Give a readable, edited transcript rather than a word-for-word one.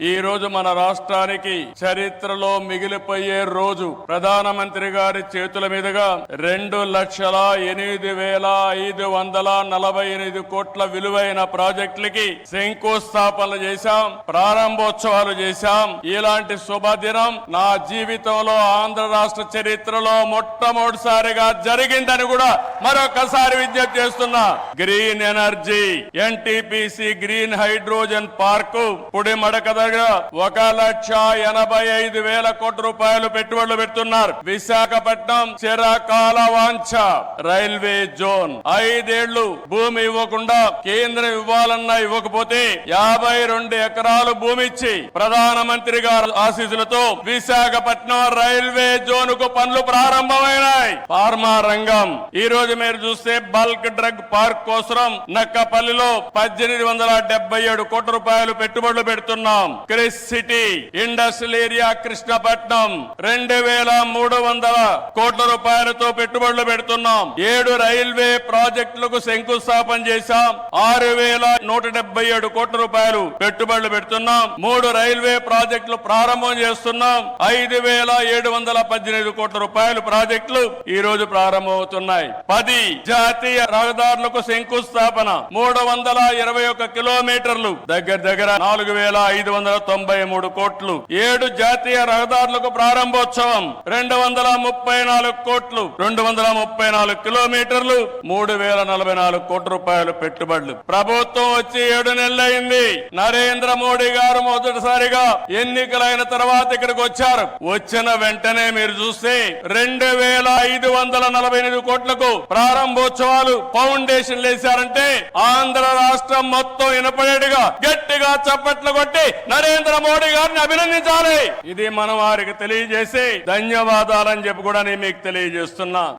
ఈ రోజు మన రాష్ట్రానికి చరిత్రలో మిగిలిపోయే రోజు. ప్రధానమంత్రి గారి చేతుల మీదుగా 2,08,548 కోట్ల విలువైన ప్రాజెక్టులకి శంకుస్థాపనలు చేశాం, ప్రారంభోత్సవాలు చేశాం. ఇలాంటి శుభదినం నా జీవితంలో ఆంధ్ర రాష్ట్ర చరిత్రలో మొట్టమొదటిసారిగా జరిగిందని కూడా మరొకసారి విజ్ఞప్తి చేస్తున్నా. Green energy NTPC green hydrogen park Pudimadaka దగ్గర 1,85,000 కోట్ల రూపాయలు పెట్టుబడులు పెడుతున్నారు. విశాఖపట్నం చిరకాల వాంఛ రైల్వే జోన్. 5 ఏళ్లు భూమి ఇవ్వకుండా కేంద్రం ఇవ్వాలన్నా ఇవ్వకపోతే 52 ఎకరాలు భూమి ఇచ్చి ప్రధానమంత్రి గారి ఆశీస్సులతో విశాఖపట్నం రైల్వే జోన్ కు పనులు ప్రారంభమైనాయి. ఫార్మా రంగం ఈ రోజు మీరు చూస్తే బల్క్ డ్రగ్ పార్క్ కోసం నక్కపల్లిలో 1,877 కోట్ల రూపాయలు పెట్టుబడులు పెడుతున్నాం. Chris city industrial area Krishnapatnam 2,300 కోట్ల రూపాయలతో పెట్టుబడులు పెడుతున్నాం. 7 రైల్వే ప్రాజెక్టులకు శంకుస్థాపన చేశాం. 6,177 కోట్ల రూపాయలు పెట్టుబడులు పెడుతున్నాం. 3 రైల్వే ప్రాజెక్టులు ప్రారంభం చేస్తున్నాం. 5,718 కోట్ల రూపాయలు ప్రాజెక్టులు ఈ రోజు ప్రారంభమవుతున్నాయి. 10 జాతీయ రహదారులకు శంకుస్థాపన, 321 కిలోమీటర్లు, దగ్గర 4,593 కోట్లు. 7 జాతీయ రహదారులకు ప్రారంభోత్సవం, 234 కోట్లు, 234 కిలోమీటర్లు, 3,044 కోట్ల రూపాయలు పెట్టుబడులు. ప్రభుత్వం వచ్చి 7 నెలలైంది. నరేంద్ర మోడీ గారు మొదటిసారిగా ఎన్నికలైన తర్వాత ఇక్కడికి వచ్చారు. వచ్చిన వెంటనే మీరు చూస్తే 2,548 కోట్లకు ప్రారంభోత్సవాలు, ఫౌండేషన్ వేశారంటే ఆంధ్ర రాష్ట్రం మొత్తం వినపడేట్టుగా గట్టిగా చప్పట్లు కొట్టి నరేంద్ర మోడీ గారిని అభినందించాలి. ఇది మనం వారికి తెలియజేసి ధన్యవాదాలని చెప్పి కూడా నేను మీకు తెలియజేస్తున్నా.